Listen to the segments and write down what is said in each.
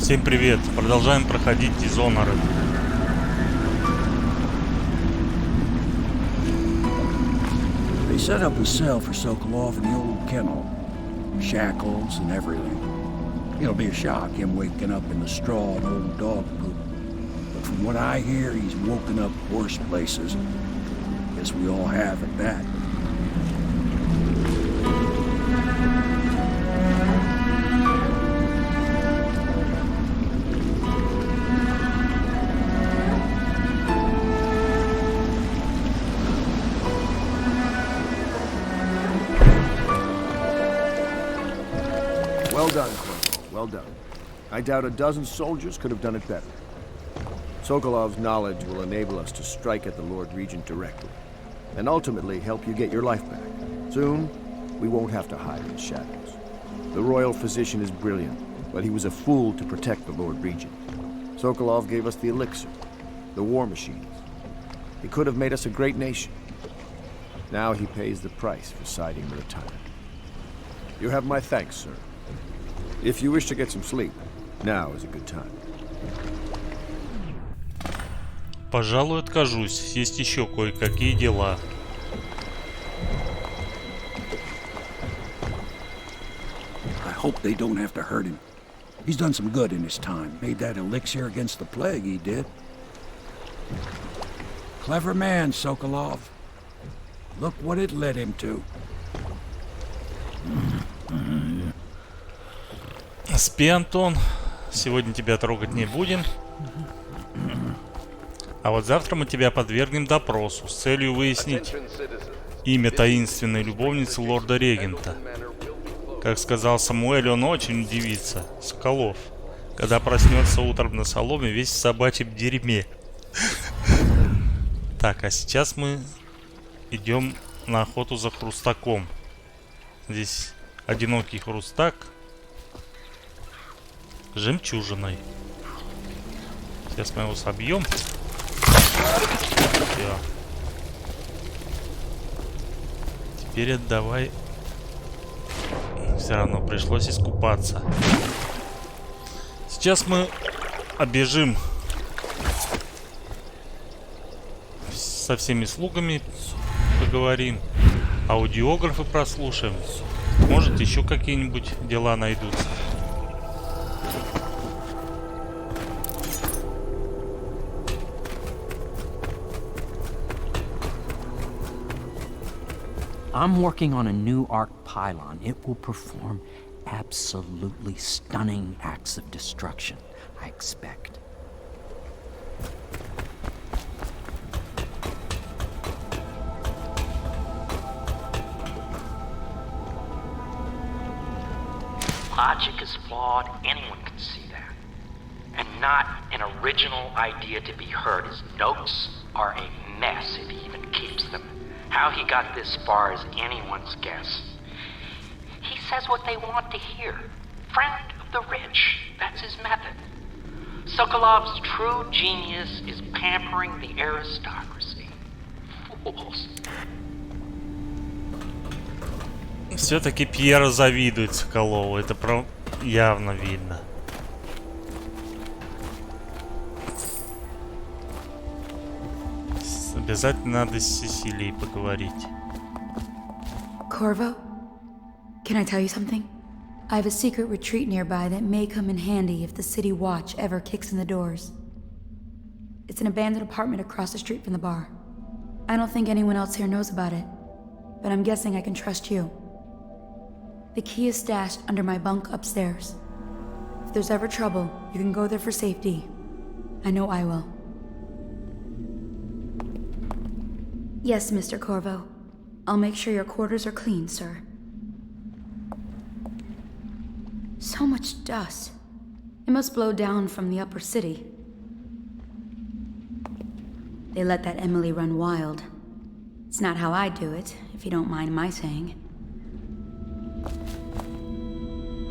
Всем привет! Продолжаем проходить Dishonored. They set up a cell for Sokolov in the old kennel. Shackles and everything. It'll be a shock, him waking up in the straw and old dog poop. But from what I hear, he's woken up worse places. Guess we all have at that. Well done, Corvo. Well done. I doubt a dozen soldiers could have done it better. Sokolov's knowledge will enable us to strike at the Lord Regent directly, and ultimately help you get your life back. Soon, we won't have to hide in the shadows. The royal physician is brilliant, but he was a fool to protect the Lord Regent. Sokolov gave us the elixir, the war machines. He could have made us a great nation. Now he pays the price for siding with a tyrant. You have my thanks, sir. If you wish to get some sleep, now is a good time. Пожалуй, откажусь. Есть еще кое-какие дела. I hope they don't have to hurt him. He's done some good in his time. Made that elixir against the plague, he did. Clever man, Sokolov. Look what it led him to. Спи, Антон. Сегодня тебя трогать не будем. А вот завтра мы тебя подвергнем допросу с целью выяснить имя таинственной любовницы лорда-регента. Как сказал Самуэль, он очень удивится, Соколов, когда проснется утром на соломе весь в собачьем дерьме. Так, а сейчас мы идем на охоту за хрустаком. Здесь одинокий хрустак с жемчужиной. Сейчас мы его собьем. Все. Теперь отдавай. Все равно пришлось искупаться. Сейчас мы оббежим со всеми слугами, поговорим, аудиографы прослушаем. Может, еще какие-нибудь дела найдутся. I'm working on a new arc pylon. It will perform absolutely stunning acts of destruction, I expect. Logic is flawed, anyone can see that. And not an original idea to be heard. His notes are a mess if he even keeps them. How he got this far is anyone's guess. He says what they want to hear. Friend of the rich. That's his method. Sokolov's true genius is pampering the aristocracy. Fools. Все-таки Пьера завидует Соколову. Это явно видно. Обязательно надо с Сесилией поговорить. Corvo, can I tell you something? I have a secret retreat nearby that may come in handy if the city watch ever kicks in the doors. It's an abandoned apartment across the street from the bar. I don't think anyone else here knows about it, but I'm guessing I can trust you. The key is stashed under my bunk upstairs. If there's ever trouble, you can go there for safety. I know I will. Yes, Mr. Corvo. I'll make sure your quarters are clean, sir. So much dust. It must blow down from the upper city. They let that Emily run wild. It's not how I do it, if you don't mind my saying.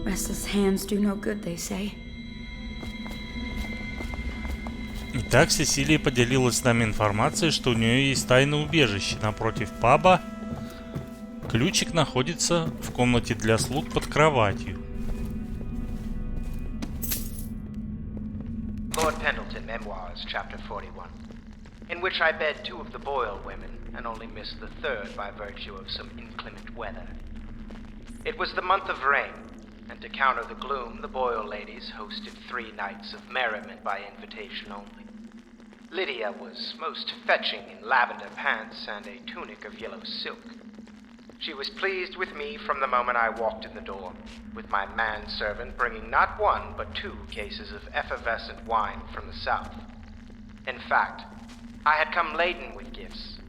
Restless hands do no good, they say. Итак, Сесилия поделилась с нами информацией, что у нее есть тайное убежище напротив паба. Ключик находится в комнате для слуг под кроватью. Lord Pendleton Memoirs, Chapter 41, in which I bed 2 of the Boyle women and only missed the 3rd by virtue of some inclement weather. It was the month of rain, and to counter the gloom, the Boyle ladies hosted 3 nights of merriment by invitation only. Lydia was most fetching in lavender pants and a tunic of yellow silk. She was pleased with me from the moment I walked in the door, with my manservant bringing not 1 but 2 cases of effervescent wine from the south. In fact, I had come laden with gifts,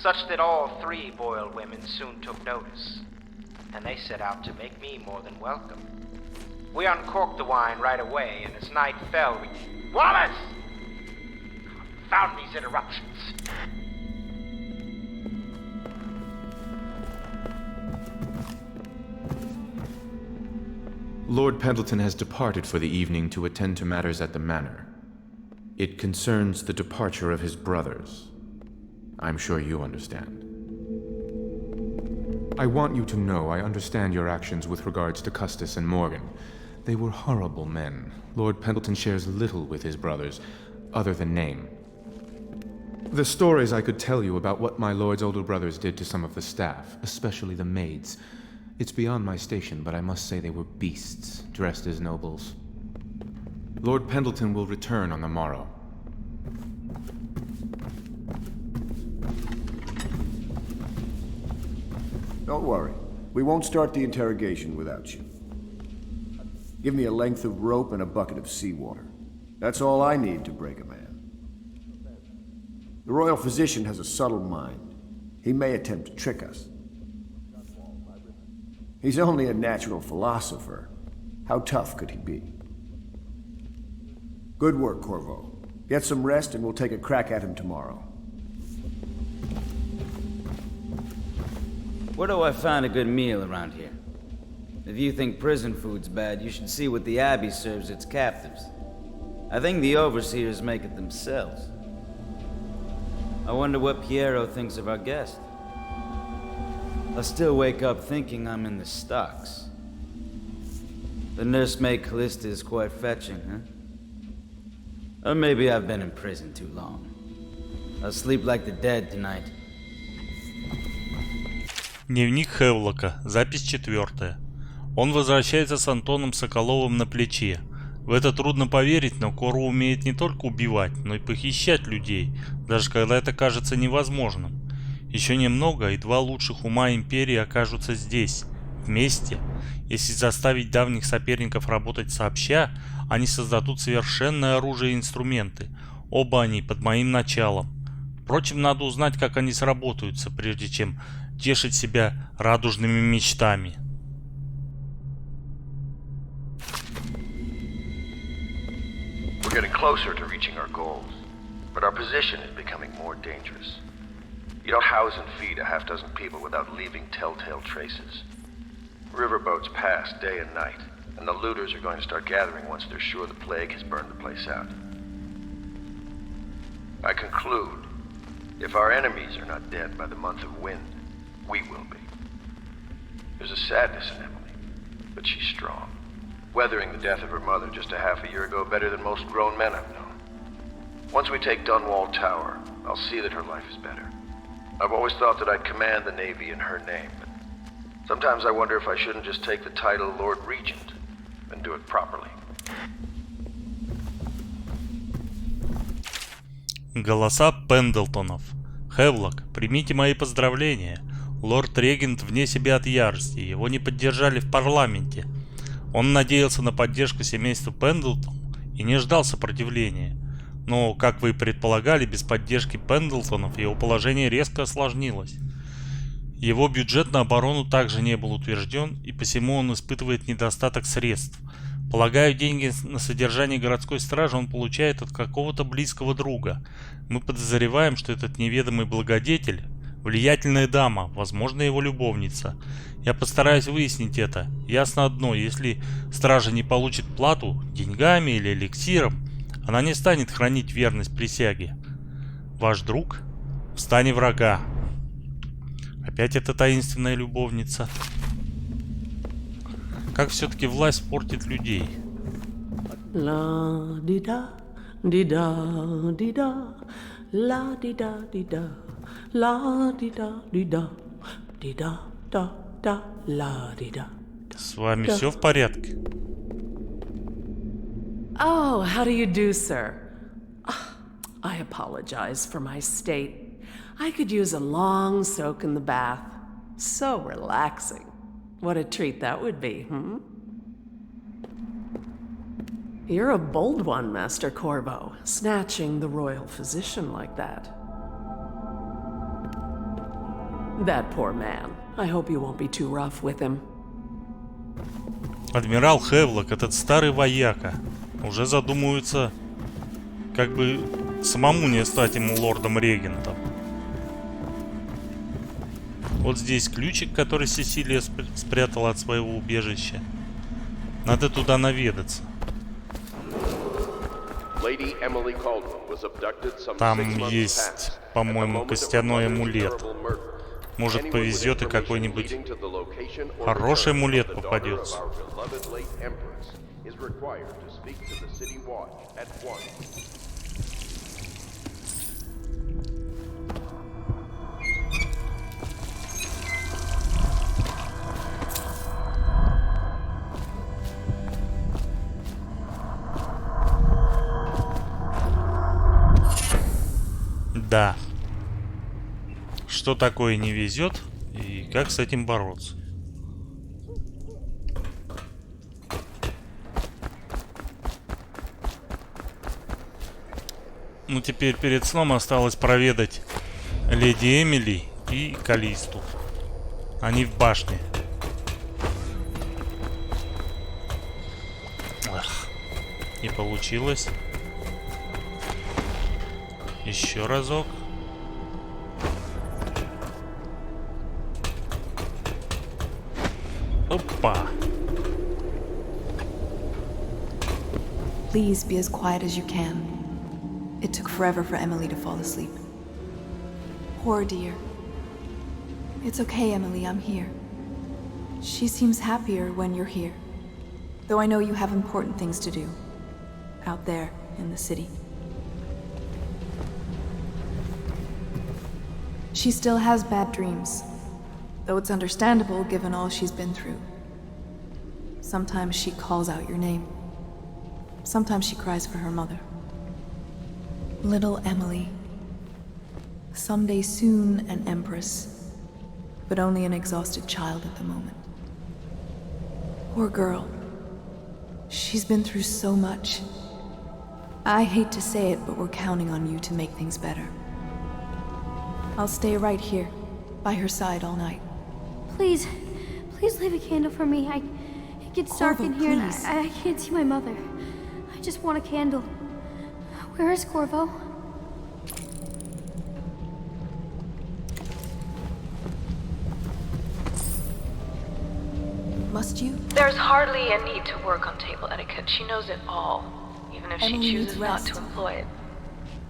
such that all 3 Boyle women soon took notice, and they set out to make me more than welcome. We uncorked the wine right away, and as night fell, we... Wallace! Confound these interruptions. Lord Pendleton has departed for the evening to attend to matters at the manor. It concerns the departure of his brothers. I'm sure you understand. I want you to know I understand your actions with regards to Custis and Morgan. They were horrible men. Lord Pendleton shares little with his brothers, other than name. The stories I could tell you about what my lord's older brothers did to some of the staff, especially the maids. It's beyond my station, but I must say they were beasts, dressed as nobles. Lord Pendleton will return on the morrow. Don't worry. We won't start the interrogation without you. Give me a length of rope and a bucket of seawater. That's all I need to break a man. The royal physician has a subtle mind. He may attempt to trick us. He's only a natural philosopher. How tough could he be? Good work, Corvo. Get some rest and we'll take a crack at him tomorrow. Where do I find a good meal around here? If you think prison food's bad, you should see what the Abbey serves its captives. I think the overseers make it themselves. I wonder what Piero thinks of our guest. I still wake up thinking I'm in the stocks. The nursemaid Callista is quite fetching, huh? Or maybe I've been in prison too long. I'll sleep like the dead tonight. Дневник Хевлока, запись 4. Он возвращается с Антоном Соколовым на плече. В это трудно поверить, но Корво умеет не только убивать, но и похищать людей, даже когда это кажется невозможным. Еще немного, и 2 лучших ума Империи окажутся здесь, вместе. Если заставить давних соперников работать сообща, они создадут совершенное оружие и инструменты. Оба они под моим началом. Впрочем, надо узнать, как они сработаются, прежде чем тешить себя радужными мечтами. We're getting closer to reaching our goals, but our position is becoming more dangerous. You don't house and feed a half-dozen people without leaving telltale traces. Riverboats pass day and night, and the looters are going to start gathering once they're sure the plague has burned the place out. I conclude, if our enemies are not dead by the month of wind, we will be. There's a sadness in Emily, but she's strong, weathering the death of her mother just a half a year ago better than most grown men I've known. Once we take Dunwall Tower, I'll see that her life is better. I've always thought that I'd command the Navy in her name, but sometimes I wonder if I shouldn't just take the title Lord Regent and do it properly. Голоса Пендлтонов. Хевлок, примите мои поздравления. Лорд-регент вне себя от ярости. Его не поддержали в парламенте. Он надеялся на поддержку семейства Пендлтон и не ждал сопротивления. Но, как вы и предполагали, без поддержки Пендлтонов его положение резко осложнилось. Его бюджет на оборону также не был утвержден, и посему он испытывает недостаток средств. Полагаю, деньги на содержание городской стражи он получает от какого-то близкого друга. Мы подозреваем, что этот неведомый благодетель – влиятельная дама, возможно, его любовница. Я постараюсь выяснить это. Ясно одно, если стража не получит плату деньгами или эликсиром, она не станет хранить верность присяге. Ваш друг в стане врага. Опять эта таинственная любовница. Как все-таки власть портит людей? La-di-da, Di-da, di-da, la-di-da, di-da, la-di-da, di-da, di-da, да, la-di-da. С вами все в порядке? Oh, how do you do, sir? I apologize for my state. I could use a long soak in the bath. So relaxing. What a treat that would be, hmm? You're a bold one, Master Corvo, snatching the royal physician like that. That poor man. I hope you won't be too rough with him. Адмирал Хевлок, этот старый вояка, уже задумывается, как бы самому не стать ему лордом-регентом. Вот здесь ключик, который Сесилия спрятала от своего убежища. Надо туда наведаться. Там есть, по-моему, костяной амулет. Может, повезет и какой-нибудь хороший амулет попадется. Да. Что такое не везет и как с этим бороться? Ну, теперь перед сном осталось проведать леди Эмили и Калисту. Они в башне. Ах, не получилось. Еще разок. Опа. Please be as quiet as you can. It took forever for Emily to fall asleep. Poor dear. It's okay, Emily, I'm here. She seems happier when you're here. Though I know you have important things to do. Out there, in the city. She still has bad dreams. Though it's understandable given all she's been through. Sometimes she calls out your name. Sometimes she cries for her mother. Little Emily. Someday soon an empress, but only an exhausted child at the moment. Poor girl. She's been through so much. I hate to say it, but we're counting on you to make things better. I'll stay right here, by her side all night. Please, please leave a candle for me. It gets dark in here and I can't see my mother. I just want a candle. Where is Corvo? Must you? There's hardly a need to work on table etiquette. She knows it all, even if she chooses not to employ it.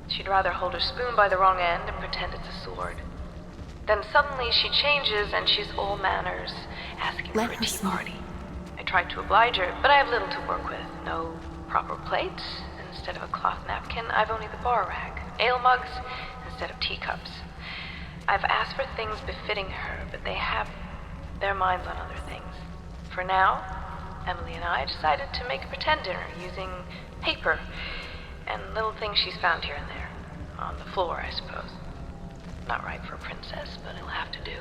She'd rather hold her spoon by the wrong end and pretend it's a sword. Then suddenly she changes and she's all manners, asking for a tea party. I tried to oblige her, but I have little to work with. No proper plate. Instead of a cloth napkin, I've only the bar rag. Ale mugs instead of teacups. I've asked for things befitting her, but they have their minds on other things. For now, Emily and I decided to make a pretend dinner using paper and little things she's found here and there. On the floor, I suppose. Not right for a princess, but it'll have to do.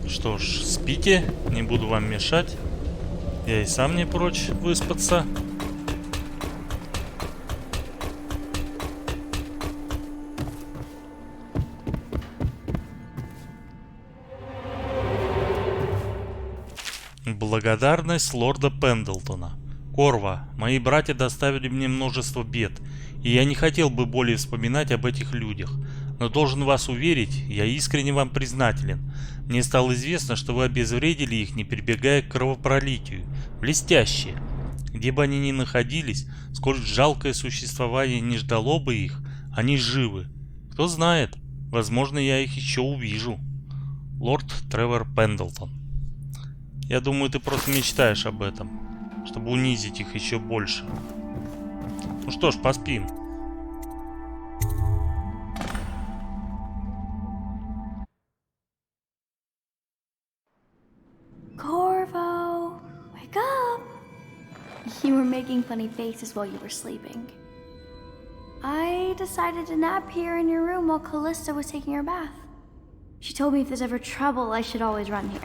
Что ж, спите, не буду вам мешать. Я и сам не прочь выспаться. Благодарность лорда Пендлтона. Корво, мои братья доставили мне множество бед, и я не хотел бы более вспоминать об этих людях. Но должен вас уверить, я искренне вам признателен. Мне стало известно, что вы обезвредили их, не прибегая к кровопролитию. Блестяще! Где бы они ни находились, сколь жалкое существование не ждало бы их, они живы. Кто знает, возможно, я их еще увижу. Лорд Тревор Пендлтон. Я думаю, ты просто мечтаешь об этом. чтобы унизить их еще больше. Ну что ж, поспим. Corvo, wake up! You were making funny faces while you were sleeping. I decided to nap here in your room while Callista was taking her bath. She told me if there's ever trouble, I should always run here.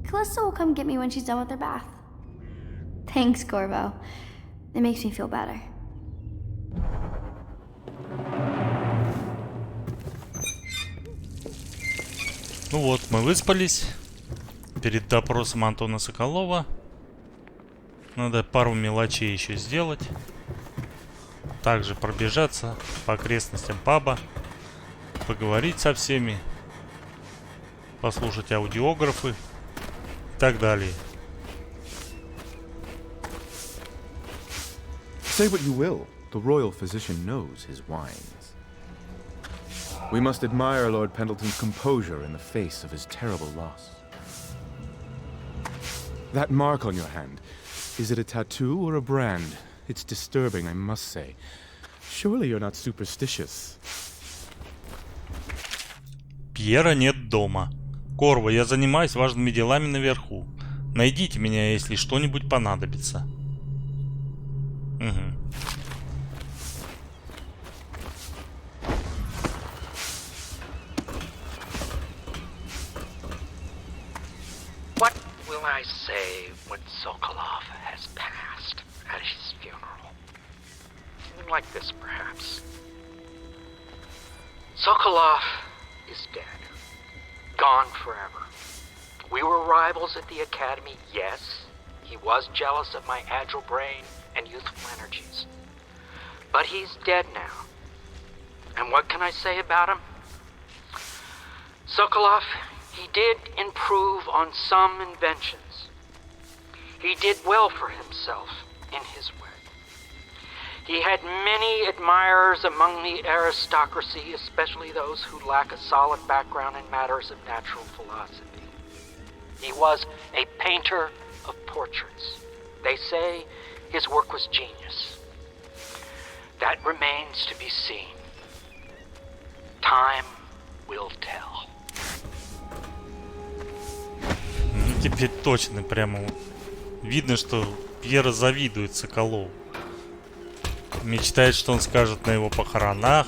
Callista will come get me when she's done with her bath. Thanks, Corvo. It makes me feel better. Ну вот, мы выспались. Перед допросом Антона Соколова надо пару мелочей еще сделать. Также пробежаться по окрестностям паба, поговорить со всеми, послушать аудиографы и так далее. Say what you will, the royal physician knows his wines. We must admire Lord Pendleton's composure in the face of his terrible loss. That mark on your hand, is it a tattoo or a brand? It's disturbing, I must say. Surely you're not superstitious. Пьера нет дома. Корво, я занимаюсь важными делами наверху. Найдите меня, если что-нибудь понадобится. Угу. What will I say when Sokolov has passed at his funeral? Something like this, perhaps. Sokolov is dead. Gone forever. We were rivals at the academy, yes. He was jealous of my agile brain and youthful energies. But he's dead now. And what can I say about him? Sokolov, he did improve on some inventions. He did well for himself in his way. He had many admirers among the aristocracy, especially those who lack a solid background in matters of natural philosophy. He was a painter of portraits. They say his work was genius. That remains to be seen. Time will tell. Ну, теперь точно прямо видно, что Пьера завидует Соколову. Мечтает, что он скажет на его похоронах.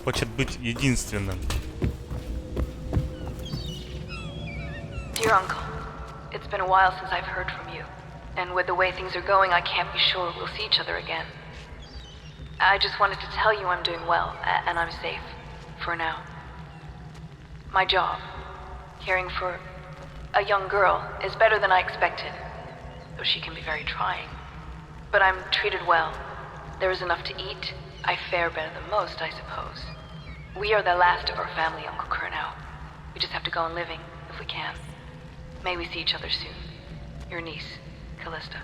Хочет быть единственным. Dear Uncle, it's been a while since I've heard from you. And with the way things are going, I can't be sure we'll see each other again. I just wanted to tell you I'm doing well, and I'm safe. For now. My job, caring for a young girl, is better than I expected. Though she can be very trying. But I'm treated well. There is enough to eat. I fare better than most, I suppose. We are the last of our family, Uncle Kurnow. We just have to go on living, if we can. May we see each other soon. Your niece, Callista.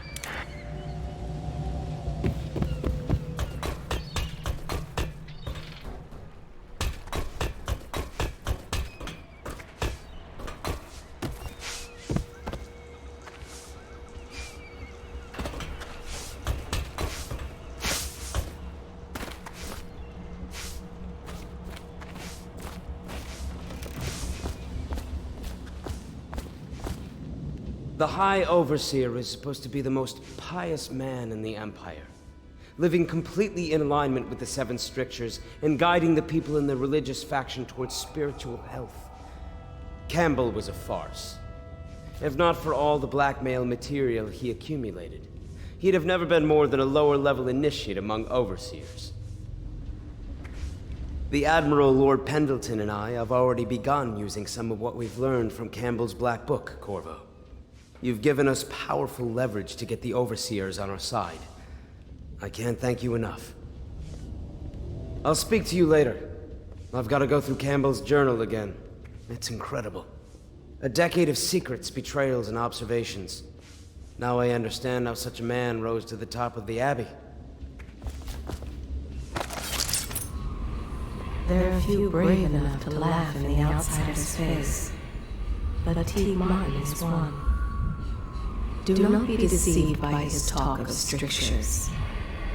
The High Overseer is supposed to be the most pious man in the Empire, living completely in alignment with the Seven Strictures and guiding the people in the religious faction towards spiritual health. Campbell was a farce. If not for all the blackmail material he accumulated, he'd have never been more than a lower-level initiate among Overseers. The Admiral Lord Pendleton and I have already begun using some of what we've learned from Campbell's Black Book, Corvo. You've given us powerful leverage to get the Overseers on our side. I can't thank you enough. I'll speak to you later. I've got to go through Campbell's journal again. It's incredible. A decade of secrets, betrayals, and observations. Now I understand how such a man rose to the top of the Abbey. There are few brave enough to laugh in the outsider's face. but T. Martin is one. Do not be deceived by his talk of strictures.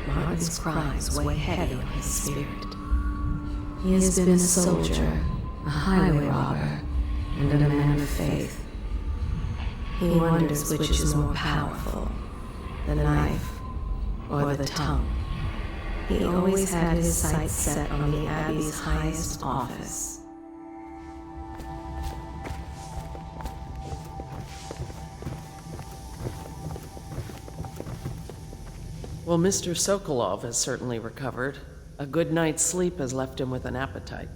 Martin's crimes weigh heavy on his spirit. He has been a soldier, a highway robber, and a man of faith. He wonders which is more powerful, the knife or the tongue. He always had his sights set on the Abbey's highest office. Well, Mr. Sokolov has certainly recovered. A good night's sleep has left him with an appetite.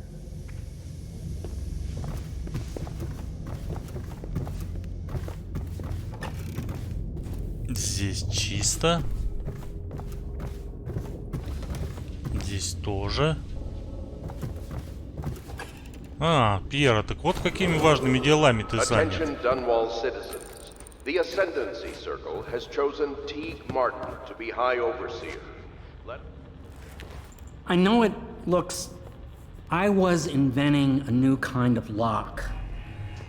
Здесь чисто. Здесь тоже. А, Пьера, так вот какими важными делами ты занят. The Ascendancy Circle has chosen T. Martin to be High Overseer. I know it looks... I was inventing a new kind of lock.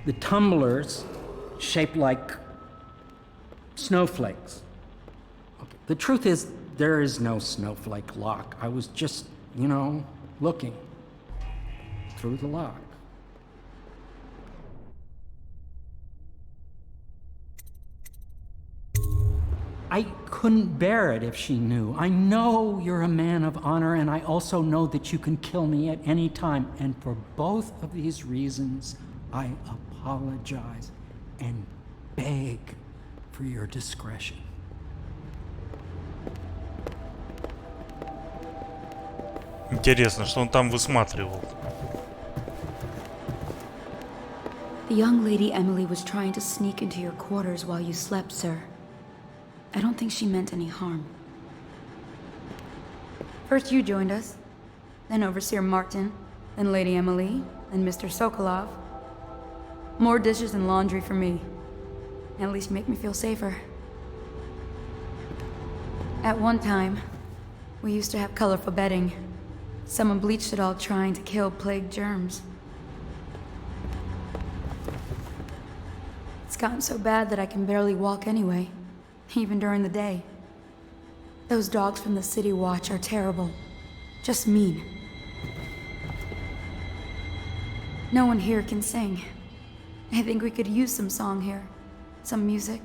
The tumblers, shaped like snowflakes. Okay. The truth is, there is no snowflake lock. I was just, you know, looking through the lock. I couldn't bear it if she knew. I know you're a man of honor, and I also know that you can kill me at any time. And for both of these reasons, I apologize and beg for your discretion. Интересно, что он там высматривал. The young lady Emily was trying to sneak into your quarters while you slept, sir. I don't think she meant any harm. First you joined us, then Overseer Martin, then Lady Emily, then Mr. Sokolov. More dishes and laundry for me. At least make me feel safer. At one time, we used to have colorful bedding. Someone bleached it all trying to kill plague germs. It's gotten so bad that I can barely walk anyway. Even during the day. Those dogs from the City Watch are terrible. Just mean. No one here can sing. I think we could use some song here. Some music.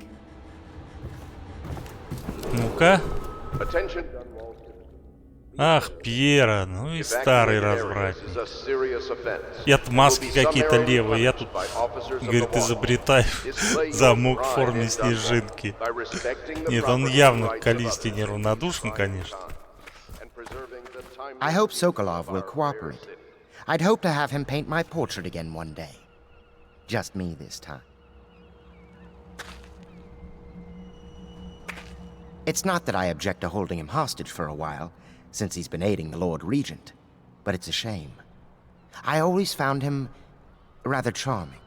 Ну-ка. Ах, Пьера, ну и старый развратник. Я-то маски какие-то левые, я тут, говорит, изобретаю замок в форме снежинки. Нет, он явно к Калисте неравнодушен, конечно. I hope Sokolov will cooperate. I'd hope to have him paint my portrait again one day. Just me this time. It's not that I object to holding him hostage for a while, since he's been aiding the Lord Regent, but it's a shame. I always found him rather charming.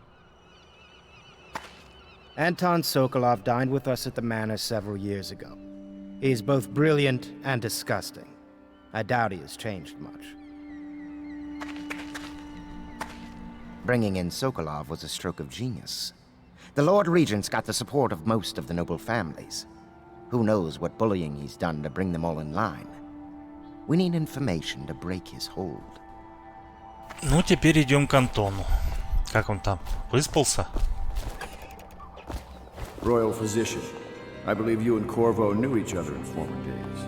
Anton Sokolov dined with us at the manor several years ago. He is both brilliant and disgusting. I doubt he has changed much. Bringing in Sokolov was a stroke of genius. The Lord Regent's got the support of most of the noble families. Who knows what bullying he's done to bring them all in line. We need information to break his hold. Ну, теперь идем к Антону. Как он там? Выспался? Royal Physician, I believe you and Corvo knew each other in former days.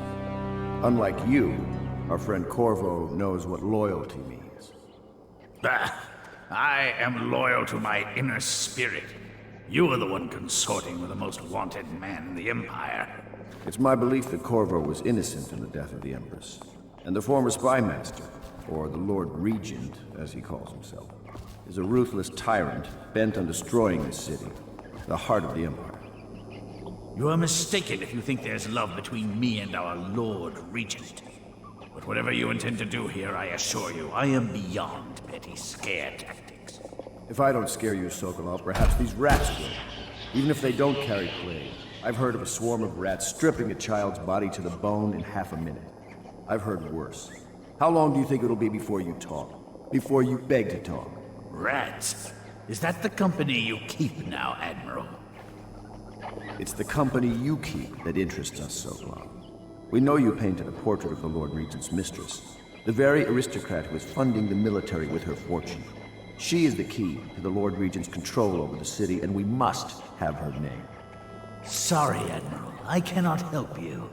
Unlike you, our friend Corvo knows what loyalty means. I am loyal to my inner spirit. You are the one consorting with the most wanted man in the Empire. It's my belief that Corvo was innocent in the death of the Empress, and the former spy master, or the Lord Regent, as he calls himself, is a ruthless tyrant bent on destroying this city, the heart of the Empire. You are mistaken if you think there's love between me and our Lord Regent. But whatever you intend to do here, I assure you, I am beyond petty scare tactics. If I don't scare you, Sokolov, perhaps these rats will. Even if they don't carry plague. I've heard of a swarm of rats stripping a child's body to the bone in half a minute. I've heard worse. How long do you think it'll be before you talk? Before you beg to talk? Rats? Is that the company you keep now, Admiral? It's the company you keep that interests us, Sokolov. We know you painted a portrait of the Lord Regent's mistress, the very aristocrat who is funding the military with her fortune. She is the key to the Lord Regent's control over the city, and we must have her name. Sorry, Admiral. I cannot help you.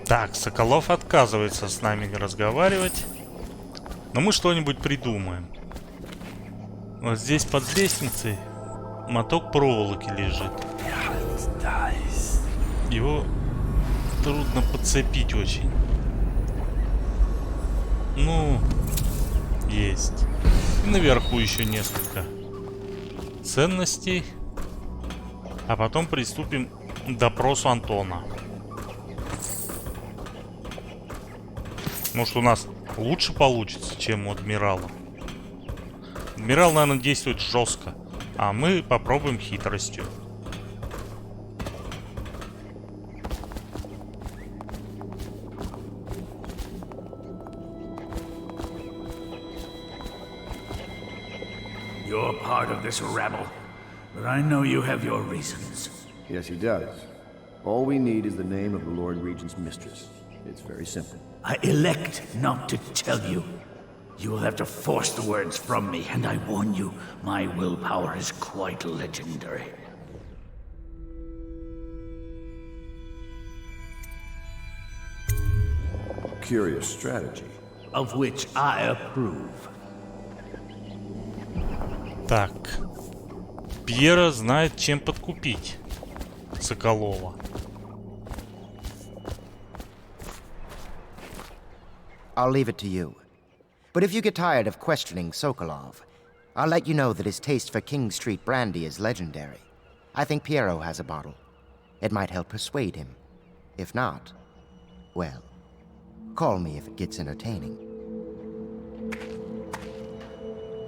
Так, Соколов отказывается с нами разговаривать. Но мы что-нибудь придумаем. Вот здесь под лестницей моток проволоки лежит. Его трудно подцепить очень. Ну, есть. И наверху еще несколько ценностей. А потом приступим к допросу Антона. Может, у нас лучше получится, чем у адмирала. Адмирал, наверное, действует жестко, а мы попробуем хитростью. You're part of this rabble, but I know you have your reasons. Yes, he does. All we need is the name of the Lord Regent's mistress. It's very simple. I elect not to tell you. You will have to force the words from me, and I warn you, my willpower is quite legendary. Curious strategy. Of which I approve. Так. Пьера знает, чем подкупить Соколова. I'll leave it to you. But if you get tired of questioning Sokolov, I'll let you know that his taste for King Street brandy is legendary. I think Piero has a bottle. It might help persuade him. If not, well, call me if it gets entertaining.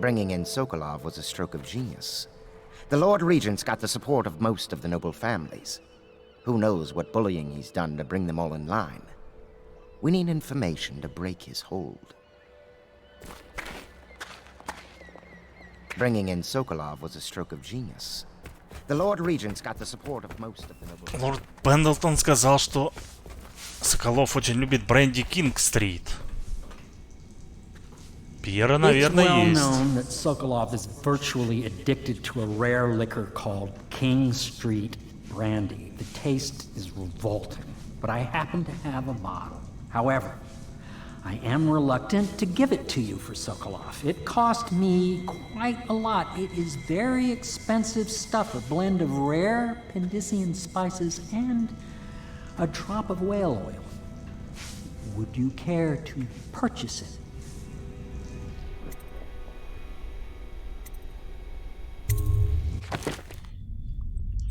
Bringing in Sokolov was a stroke of genius. The Lord Regent's got the support of most of the noble families. Who knows what bullying he's done to bring them all in line. We need information to break his hold. Bringing in Sokolov was a stroke of genius. The Lord Regent's got the support of most of the noble... Лорд Пендлтон сказал, что Соколов очень любит бренди Кинг-стрит. Пьера, наверное, есть. It's well known that Sokolov is virtually addicted to a rare liquor called King Street brandy. The taste is revolting, but I happen to have a bottle. However, I am reluctant to give it to you for Sokolov. It cost me quite a lot. It is very expensive stuff, a blend of rare Pendician spices and a drop of whale oil. Would you care to purchase it?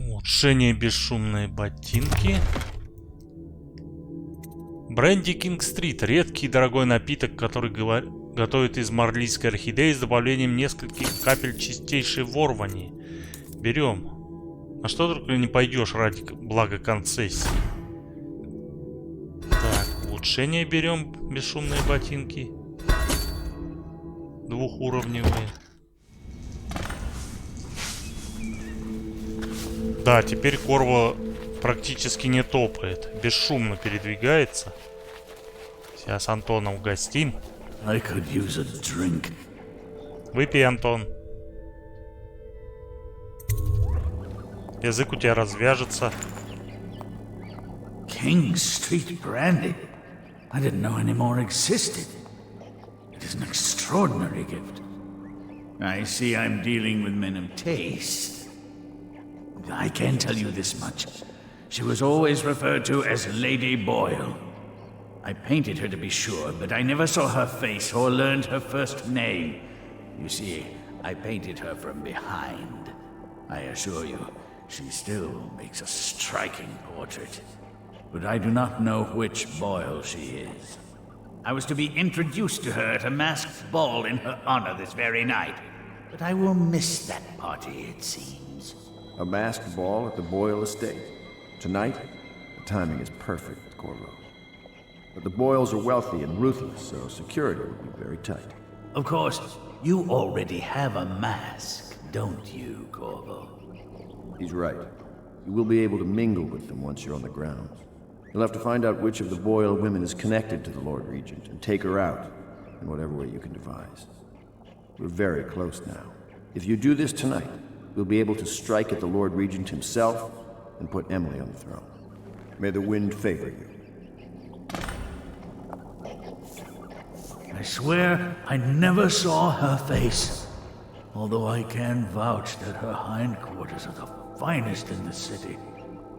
Улучшение бесшумные ботинки. Бренди Кинг-стрит. Редкий и дорогой напиток, который готовят из марлийской орхидеи с добавлением нескольких капель чистейшей ворвани. Берем. А что только не пойдешь ради блага концессии. Так, улучшение берем. Бесшумные ботинки. Двухуровневые. Да, теперь Корво практически не топает. Бесшумно передвигается. Сейчас Антона угостим. Выпей, Антон. Язык у тебя развяжется. King Street brandy? I didn't know any more existed. It is an extraordinary gift. I see I'm dealing with men of taste. I can tell you this much. She was always referred to as Lady Boyle. I painted her to be sure, but I never saw her face or learned her first name. You see, I painted her from behind. I assure you, she still makes a striking portrait. But I do not know which Boyle she is. I was to be introduced to her at a masked ball in her honor this very night. But I will miss that party, it seems. A masked ball at the Boyle estate. Tonight, the timing is perfect, Corvo. But the Boyles are wealthy and ruthless, so security will be very tight. Of course, You already have a mask, don't you, Corvo? He's right. You will be able to mingle with them once you're on the grounds. You'll have to find out which of the Boyle women is connected to the Lord Regent and take her out in whatever way you can devise. We're very close now. If you do this tonight, we'll be able to strike at the Lord Regent himself and put Emily on the throne. May the wind favor you. I swear I never saw her face, although I can vouch that her hindquarters are the finest in the city,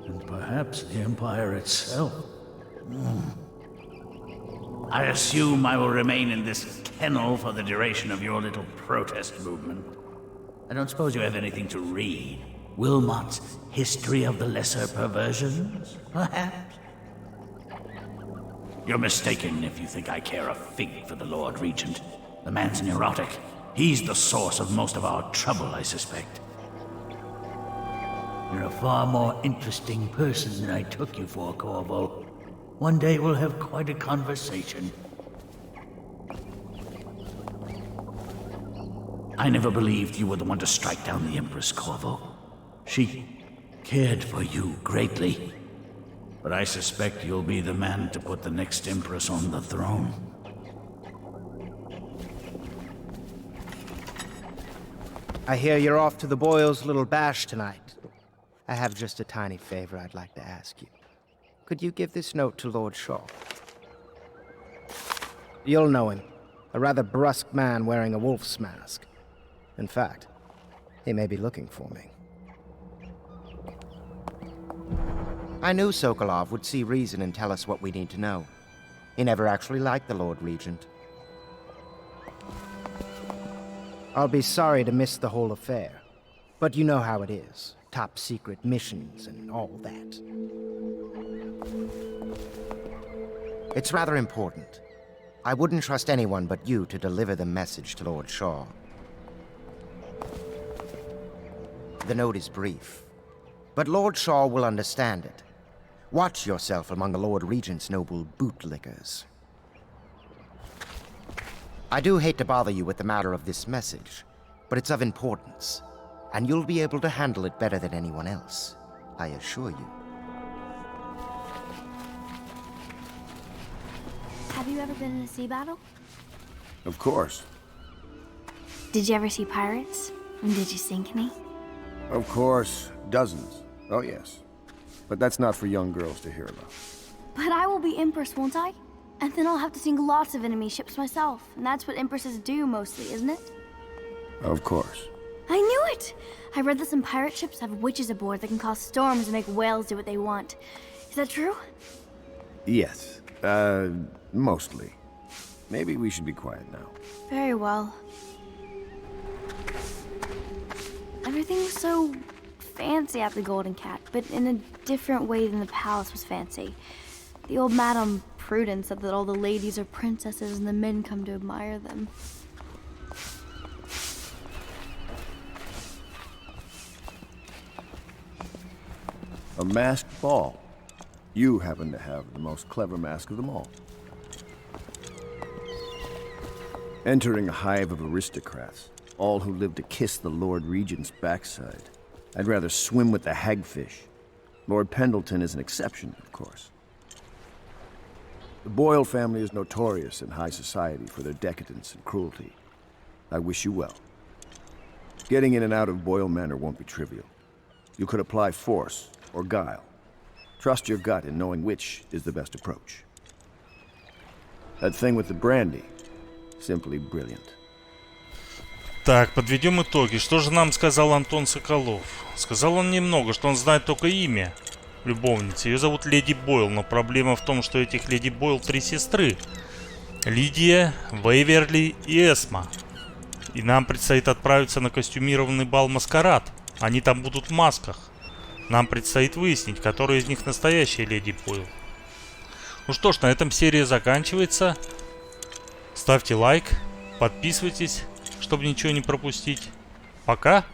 and perhaps the Empire itself. I assume I will remain in this kennel for the duration of your little protest movement. I don't suppose you have anything to read? Wilmot's History of the Lesser Perversions, perhaps? You're mistaken if you think I care a fig for the Lord Regent. The man's neurotic. He's the source of most of our trouble, I suspect. You're a far more interesting person than I took you for, Corvo. One day we'll have quite a conversation. I never believed you were the one to strike down the Empress, Corvo. She cared for you greatly. But I suspect you'll be the man to put the next Empress on the throne. I hear you're off to the Boyles' little bash tonight. I have just a tiny favor I'd like to ask you. Could you give this note to Lord Shaw? You'll know him. A rather brusque man wearing a wolf's mask. In fact, he may be looking for me. I knew Sokolov would see reason and tell us what we need to know. He never actually liked the Lord Regent. I'll be sorry to miss the whole affair, but you know how it is. Top secret missions and all that. It's rather important. I wouldn't trust anyone but you to deliver the message to Lord Shaw. The note is brief, but Lord Shaw will understand it. Watch yourself among the Lord Regent's noble bootlickers. I do hate to bother you with the matter of this message, but it's of importance, and you'll be able to handle it better than anyone else, I assure you. Have you ever been in a sea battle? Of course. Did you ever see pirates? And did you sink any? Of course. Dozens. Oh, yes. But that's not for young girls to hear about. But I will be Empress, won't I? And then I'll have to sink lots of enemy ships myself. And that's what Empresses do mostly, isn't it? Of course. I knew it! I read that some pirate ships have witches aboard that can cause storms and make whales do what they want. Is that true? Yes. Mostly. Maybe we should be quiet now. Very well. Everything was so fancy at the Golden Cat, but in a different way than the palace was fancy. The old Madame Prudence said that all the ladies are princesses and the men come to admire them. A masked ball. You happen to have the most clever mask of them all. Entering a hive of aristocrats, all who live to kiss the Lord Regent's backside. I'd rather swim with the hagfish. Lord Pendleton is an exception, of course. The Boyle family is notorious in high society for their decadence and cruelty. I wish you well. Getting in and out of Boyle Manor won't be trivial. You could apply force or guile. Trust your gut in knowing which is the best approach. That thing with the brandy, simply brilliant. Так, подведем итоги. Что же нам сказал Антон Соколов? Сказал он немного, что он знает только имя любовницы. Ее зовут Леди Бойл, но проблема в том, что этих Леди Бойл 3 сестры. Лидия, Вейверли и Эсма. И нам предстоит отправиться на костюмированный бал-маскарад. Они там будут в масках. Нам предстоит выяснить, которая из них настоящая Леди Бойл. Ну что ж, на этом серия заканчивается. Ставьте лайк, подписывайтесь, чтобы ничего не пропустить. Пока!